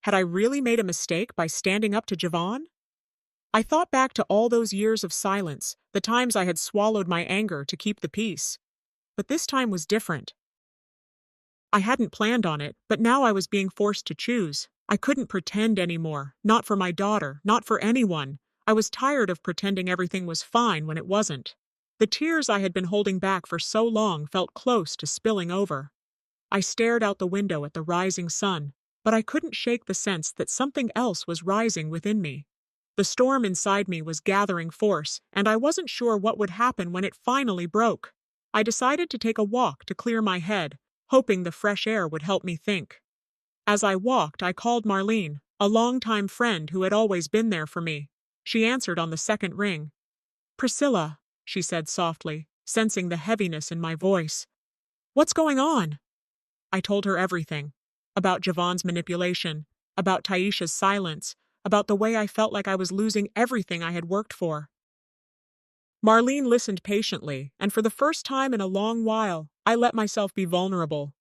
Had I really made a mistake by standing up to Javon? I thought back to all those years of silence, the times I had swallowed my anger to keep the peace. But this time was different. I hadn't planned on it, but now I was being forced to choose. I couldn't pretend anymore, not for my daughter, not for anyone. I was tired of pretending everything was fine when it wasn't. The tears I had been holding back for so long felt close to spilling over. I stared out the window at the rising sun, but I couldn't shake the sense that something else was rising within me. The storm inside me was gathering force, and I wasn't sure what would happen when it finally broke. I decided to take a walk to clear my head, hoping the fresh air would help me think. As I walked, I called Marlene, a longtime friend who had always been there for me. She answered on the second ring. Priscilla, she said softly, sensing the heaviness in my voice. What's going on? I told her everything. About Javon's manipulation, about Taisha's silence, about the way I felt like I was losing everything I had worked for. Marlene listened patiently, and for the first time in a long while, I let myself be vulnerable.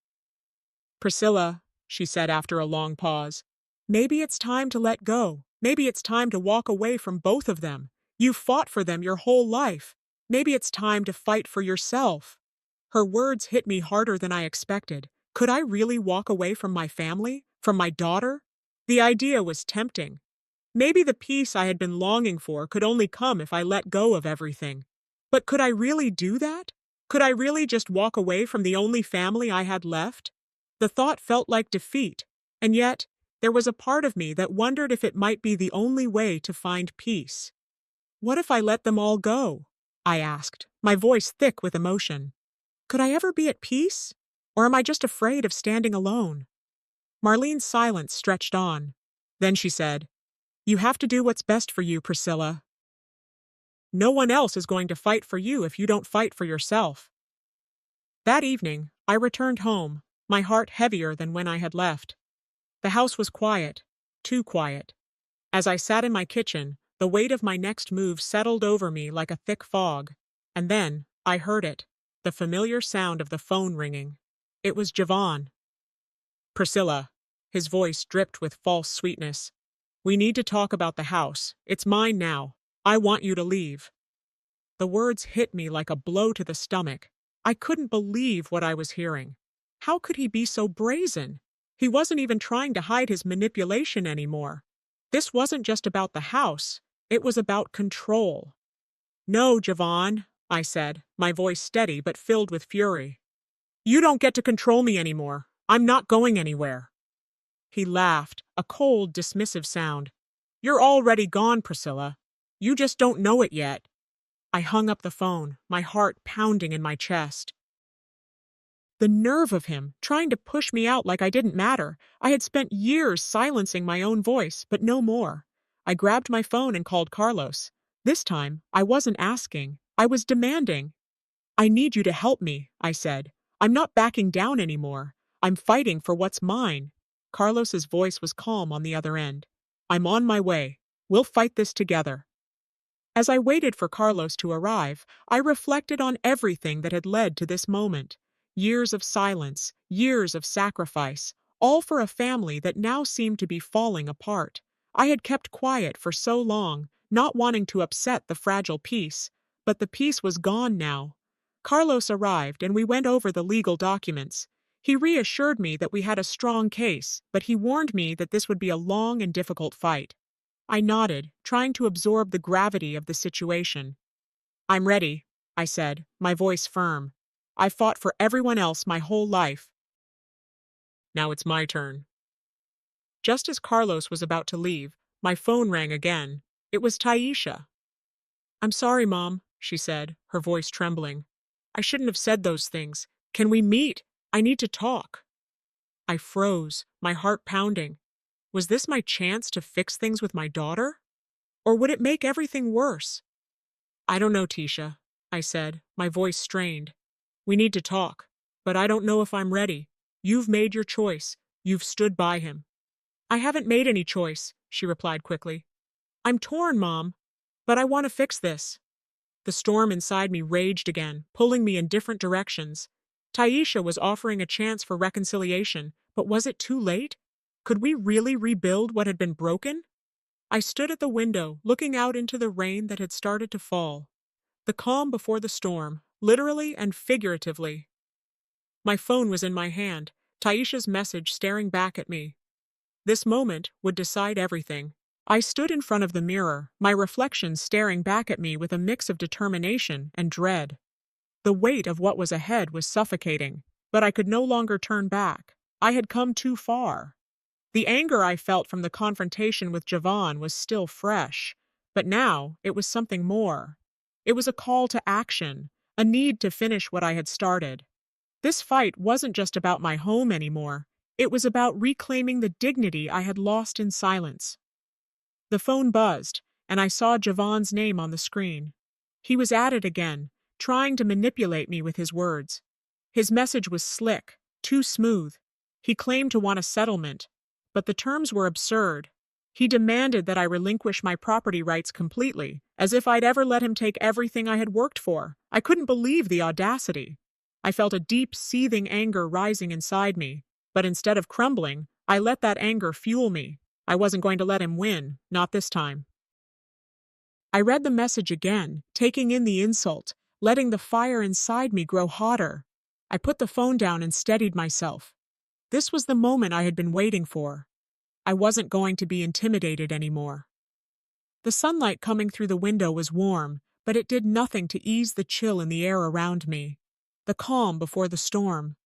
Priscilla, she said after a long pause, maybe it's time to let go. Maybe it's time to walk away from both of them. You've fought for them your whole life. Maybe it's time to fight for yourself. Her words hit me harder than I expected. Could I really walk away from my family? From my daughter? The idea was tempting. Maybe the peace I had been longing for could only come if I let go of everything. But could I really do that? Could I really just walk away from the only family I had left? The thought felt like defeat, and yet, there was a part of me that wondered if it might be the only way to find peace. What if I let them all go? I asked, my voice thick with emotion. Could I ever be at peace? Or am I just afraid of standing alone? Marlene's silence stretched on. Then she said, "You have to do what's best for you, Priscilla. No one else is going to fight for you if you don't fight for yourself." That evening, I returned home, my heart heavier than when I had left. The house was quiet, too quiet. As I sat in my kitchen, the weight of my next move settled over me like a thick fog. And then, I heard it, the familiar sound of the phone ringing. It was Javon. "Priscilla." His voice dripped with false sweetness. "We need to talk about the house. It's mine now. I want you to leave." The words hit me like a blow to the stomach. I couldn't believe what I was hearing. How could he be so brazen? He wasn't even trying to hide his manipulation anymore. This wasn't just about the house. It was about control. "No, Javon," I said, my voice steady but filled with fury. "You don't get to control me anymore. I'm not going anywhere." He laughed, a cold, dismissive sound. "You're already gone, Priscilla. You just don't know it yet." I hung up the phone, my heart pounding in my chest. The nerve of him, trying to push me out like I didn't matter. I had spent years silencing my own voice, but no more. I grabbed my phone and called Carlos. This time, I wasn't asking. I was demanding. "I need you to help me," I said. "I'm not backing down anymore. I'm fighting for what's mine." Carlos's voice was calm on the other end. "I'm on my way. We'll fight this together." As I waited for Carlos to arrive, I reflected on everything that had led to this moment. Years of silence, years of sacrifice, all for a family that now seemed to be falling apart. I had kept quiet for so long, not wanting to upset the fragile peace, but the peace was gone now. Carlos arrived and we went over the legal documents. He reassured me that we had a strong case, but he warned me that this would be a long and difficult fight. I nodded, trying to absorb the gravity of the situation. "I'm ready," I said, my voice firm. "I've fought for everyone else my whole life. Now it's my turn." Just as Carlos was about to leave, my phone rang again. It was Taisha. "I'm sorry, Mom," she said, her voice trembling. "I shouldn't have said those things. Can we meet? I need to talk." I froze, my heart pounding. Was this my chance to fix things with my daughter? Or would it make everything worse? "I don't know, Tisha," I said, my voice strained. "We need to talk, but I don't know if I'm ready. You've made your choice. You've stood by him." "I haven't made any choice," she replied quickly. "I'm torn, Mom, but I want to fix this." The storm inside me raged again, pulling me in different directions. Taisha was offering a chance for reconciliation, but was it too late? Could we really rebuild what had been broken? I stood at the window, looking out into the rain that had started to fall. The calm before the storm, literally and figuratively. My phone was in my hand, Taisha's message staring back at me. This moment would decide everything. I stood in front of the mirror, my reflection staring back at me with a mix of determination and dread. The weight of what was ahead was suffocating, but I could no longer turn back. I had come too far. The anger I felt from the confrontation with Javon was still fresh, but now it was something more. It was a call to action, a need to finish what I had started. This fight wasn't just about my home anymore. It was about reclaiming the dignity I had lost in silence. The phone buzzed, and I saw Javon's name on the screen. He was at it again, trying to manipulate me with his words. His message was slick, too smooth. He claimed to want a settlement, but the terms were absurd. He demanded that I relinquish my property rights completely, as if I'd ever let him take everything I had worked for. I couldn't believe the audacity. I felt a deep, seething anger rising inside me, but instead of crumbling, I let that anger fuel me. I wasn't going to let him win, not this time. I read the message again, taking in the insult, letting the fire inside me grow hotter. I put the phone down and steadied myself. This was the moment I had been waiting for. I wasn't going to be intimidated anymore. The sunlight coming through the window was warm, but it did nothing to ease the chill in the air around me. The calm before the storm.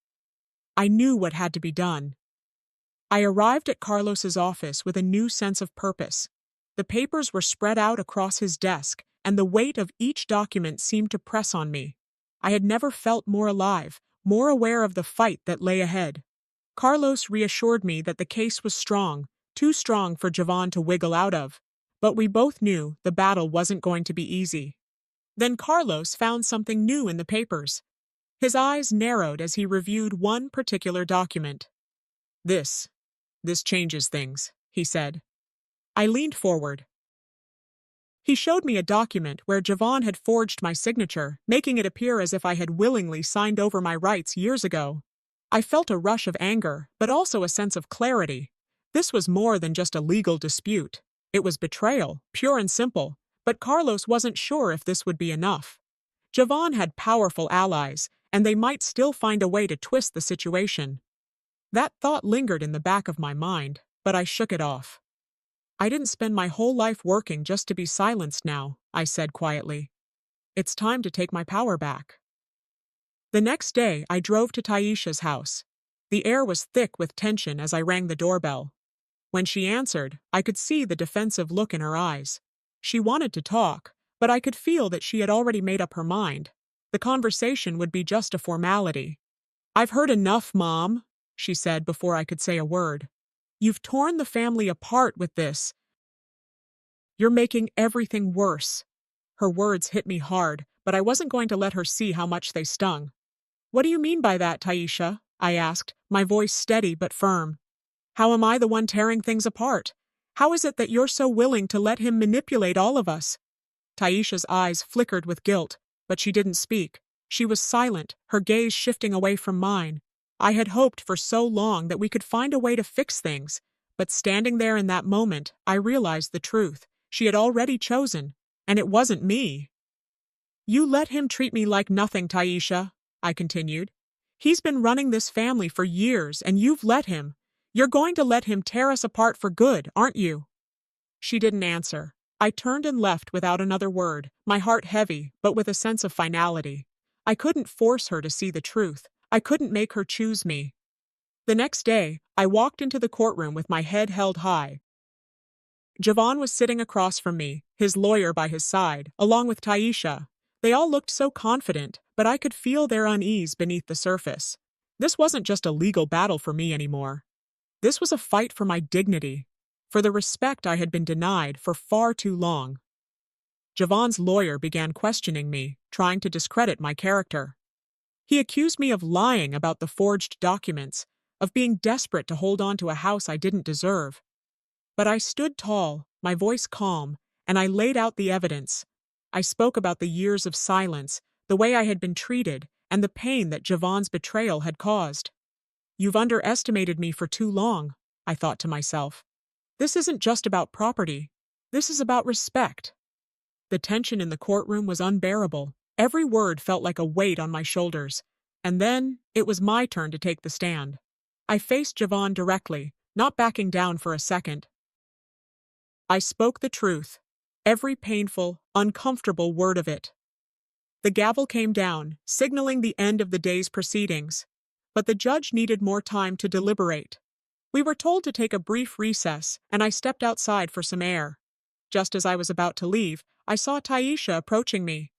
I knew what had to be done. I arrived at Carlos's office with a new sense of purpose. The papers were spread out across his desk, and the weight of each document seemed to press on me. I had never felt more alive, more aware of the fight that lay ahead. Carlos reassured me that the case was strong, too strong for Jovan to wiggle out of. But we both knew the battle wasn't going to be easy. Then Carlos found something new in the papers. His eyes narrowed as he reviewed one particular document. This changes things, he said. I leaned forward. He showed me a document where Jovan had forged my signature, making it appear as if I had willingly signed over my rights years ago. I felt a rush of anger, but also a sense of clarity. This was more than just a legal dispute. It was betrayal, pure and simple, but Carlos wasn't sure if this would be enough. Jovan had powerful allies, and they might still find a way to twist the situation. That thought lingered in the back of my mind, but I shook it off. I didn't spend my whole life working just to be silenced now, I said quietly. It's time to take my power back. The next day, I drove to Taisha's house. The air was thick with tension as I rang the doorbell. When she answered, I could see the defensive look in her eyes. She wanted to talk, but I could feel that she had already made up her mind. The conversation would be just a formality. I've heard enough, Mom, she said before I could say a word. You've torn the family apart with this. You're making everything worse. Her words hit me hard, but I wasn't going to let her see how much they stung. What do you mean by that, Taisha? I asked, my voice steady but firm. How am I the one tearing things apart? How is it that you're so willing to let him manipulate all of us? Taisha's eyes flickered with guilt, but she didn't speak. She was silent, her gaze shifting away from mine. I had hoped for so long that we could find a way to fix things, but standing there in that moment, I realized the truth. She had already chosen, and it wasn't me. You let him treat me like nothing, Taisha, I continued. He's been running this family for years, and you've let him. You're going to let him tear us apart for good, aren't you? She didn't answer. I turned and left without another word, my heart heavy, but with a sense of finality. I couldn't force her to see the truth. I couldn't make her choose me. The next day, I walked into the courtroom with my head held high. Jovan was sitting across from me, his lawyer by his side, along with Taisha. They all looked so confident, but I could feel their unease beneath the surface. This wasn't just a legal battle for me anymore. This was a fight for my dignity, for the respect I had been denied for far too long. Jovan's lawyer began questioning me, trying to discredit my character. He accused me of lying about the forged documents, of being desperate to hold on to a house I didn't deserve. But I stood tall, my voice calm, and I laid out the evidence. I spoke about the years of silence, the way I had been treated, and the pain that Jovan's betrayal had caused. You've underestimated me for too long, I thought to myself. This isn't just about property. This is about respect. The tension in the courtroom was unbearable. Every word felt like a weight on my shoulders. And then, it was my turn to take the stand. I faced Jovan directly, not backing down for a second. I spoke the truth, every painful, uncomfortable word of it. The gavel came down, signaling the end of the day's proceedings. But the judge needed more time to deliberate. We were told to take a brief recess, and I stepped outside for some air. Just as I was about to leave, I saw Taisha approaching me.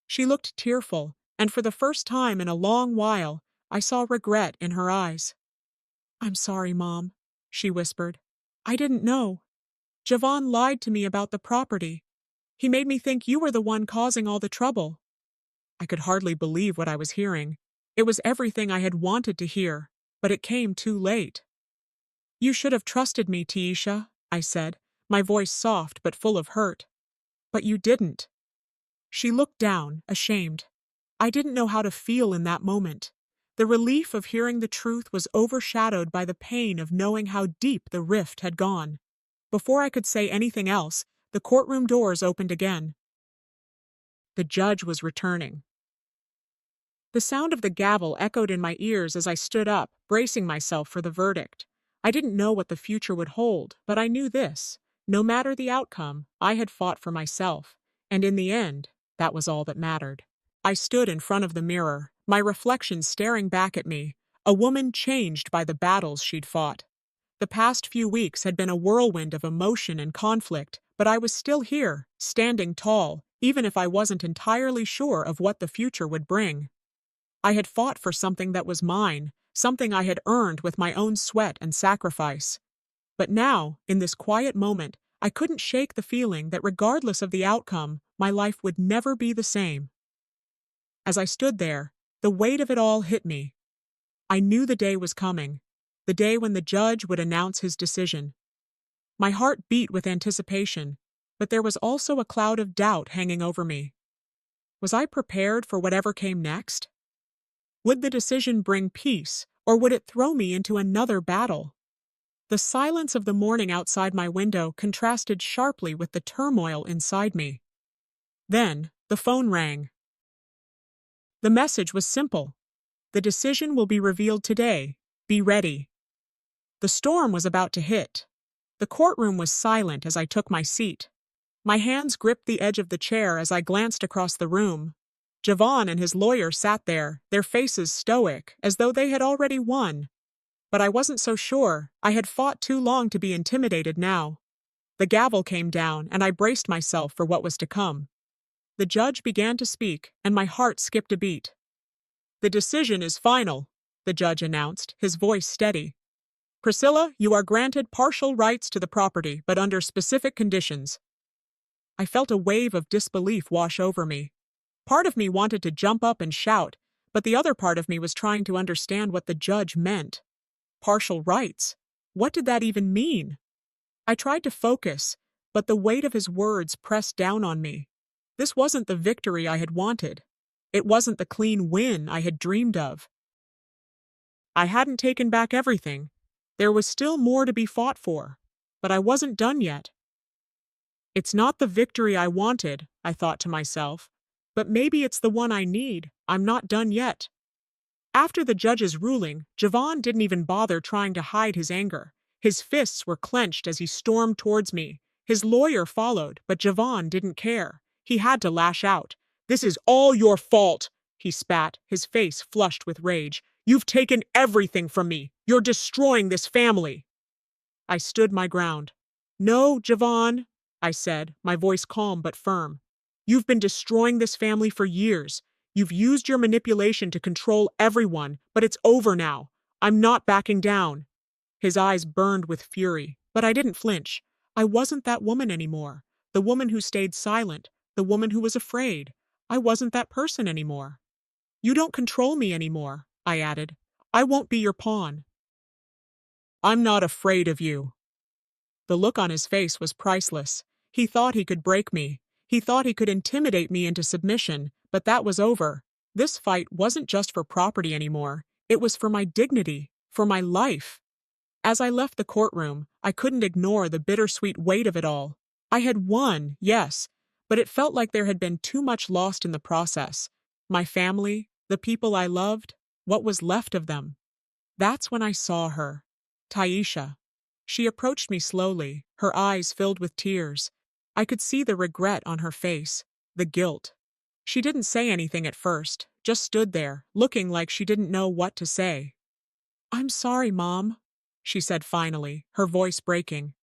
She looked tearful, and for the first time in a long while, I saw regret in her eyes. I'm sorry, Mom, she whispered. I didn't know. Jovan lied to me about the property. He made me think you were the one causing all the trouble. I could hardly believe what I was hearing. It was everything I had wanted to hear, but it came too late. You should have trusted me, Taisha, I said, my voice soft but full of hurt. But you didn't. She looked down, ashamed. I didn't know how to feel in that moment. The relief of hearing the truth was overshadowed by the pain of knowing how deep the rift had gone. Before I could say anything else, the courtroom doors opened again. The judge was returning. The sound of the gavel echoed in my ears as I stood up, bracing myself for the verdict. I didn't know what the future would hold, but I knew this. No matter the outcome, I had fought for myself, and in the end, that was all that mattered. I stood in front of the mirror, my reflection staring back at me, a woman changed by the battles she'd fought. The past few weeks had been a whirlwind of emotion and conflict, but I was still here, standing tall, even if I wasn't entirely sure of what the future would bring. I had fought for something that was mine, something I had earned with my own sweat and sacrifice. But now, in this quiet moment, I couldn't shake the feeling that regardless of the outcome, my life would never be the same. As I stood there, the weight of it all hit me. I knew the day was coming, the day when the judge would announce his decision. My heart beat with anticipation, but there was also a cloud of doubt hanging over me. Was I prepared for whatever came next? Would the decision bring peace, or would it throw me into another battle? The silence of the morning outside my window contrasted sharply with the turmoil inside me. Then, the phone rang. The message was simple. The decision will be revealed today. Be ready. The storm was about to hit. The courtroom was silent as I took my seat. My hands gripped the edge of the chair as I glanced across the room. Javon and his lawyer sat there, their faces stoic, as though they had already won. But I wasn't so sure. I had fought too long to be intimidated now. The gavel came down, and I braced myself for what was to come. The judge began to speak, and my heart skipped a beat. "The decision is final," the judge announced, his voice steady. "Priscilla, you are granted partial rights to the property, but under specific conditions." I felt a wave of disbelief wash over me. Part of me wanted to jump up and shout, but the other part of me was trying to understand what the judge meant. Partial rights? What did that even mean? I tried to focus, but the weight of his words pressed down on me. This wasn't the victory I had wanted. It wasn't the clean win I had dreamed of. I hadn't taken back everything. There was still more to be fought for, but I wasn't done yet. It's not the victory I wanted, I thought to myself, but maybe it's the one I need. I'm not done yet. After the judge's ruling, Javon didn't even bother trying to hide his anger. His fists were clenched as he stormed towards me. His lawyer followed, but Javon didn't care. He had to lash out. "This is all your fault," he spat, his face flushed with rage. "You've taken everything from me. You're destroying this family." I stood my ground. "No, Javon," I said, my voice calm but firm. "You've been destroying this family for years. You've used your manipulation to control everyone, but it's over now. I'm not backing down." His eyes burned with fury, but I didn't flinch. I wasn't that woman anymore. The woman who stayed silent, the woman who was afraid. I wasn't that person anymore. "You don't control me anymore," I added. "I won't be your pawn." "I'm not afraid of you." The look on his face was priceless. He thought he could break me. He thought he could intimidate me into submission, but that was over. This fight wasn't just for property anymore. It was for my dignity, for my life. As I left the courtroom, I couldn't ignore the bittersweet weight of it all. I had won, yes, but it felt like there had been too much lost in the process. My family, the people I loved, what was left of them. That's when I saw her. Taisha. She approached me slowly, her eyes filled with tears. I could see the regret on her face, the guilt. She didn't say anything at first, just stood there, looking like she didn't know what to say. "I'm sorry, Mom," she said finally, her voice breaking.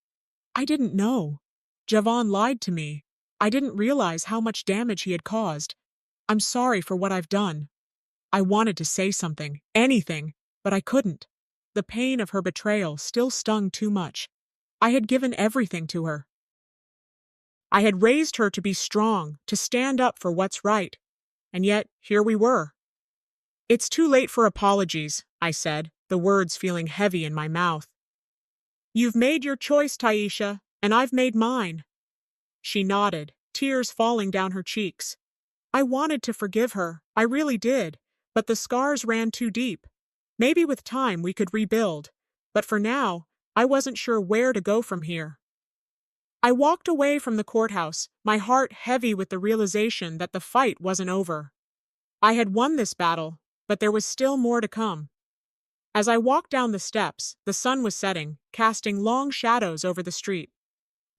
"I didn't know. Javon lied to me. I didn't realize how much damage he had caused. I'm sorry for what I've done." I wanted to say something, anything, but I couldn't. The pain of her betrayal still stung too much. I had given everything to her. I had raised her to be strong, to stand up for what's right. And yet, here we were. "It's too late for apologies," I said, the words feeling heavy in my mouth. "You've made your choice, Taisha, and I've made mine." She nodded, tears falling down her cheeks. I wanted to forgive her, I really did, but the scars ran too deep. Maybe with time we could rebuild, but for now, I wasn't sure where to go from here. I walked away from the courthouse, my heart heavy with the realization that the fight wasn't over. I had won this battle, but there was still more to come. As I walked down the steps, the sun was setting, casting long shadows over the street.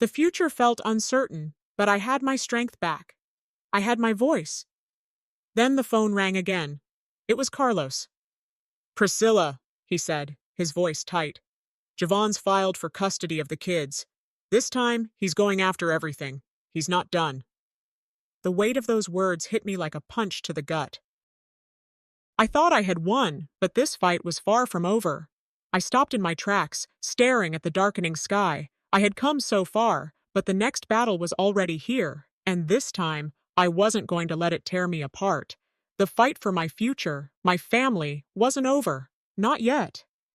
The future felt uncertain, but I had my strength back. I had my voice. Then the phone rang again. It was Carlos. Priscilla, he said, his voice tight. Javon's filed for custody of the kids. This time, he's going after everything. He's not done. The weight of those words hit me like a punch to the gut. I thought I had won, but this fight was far from over. I stopped in my tracks, staring at the darkening sky. I had come so far, but the next battle was already here, and this time, I wasn't going to let it tear me apart. The fight for my future, my family, wasn't over. Not yet.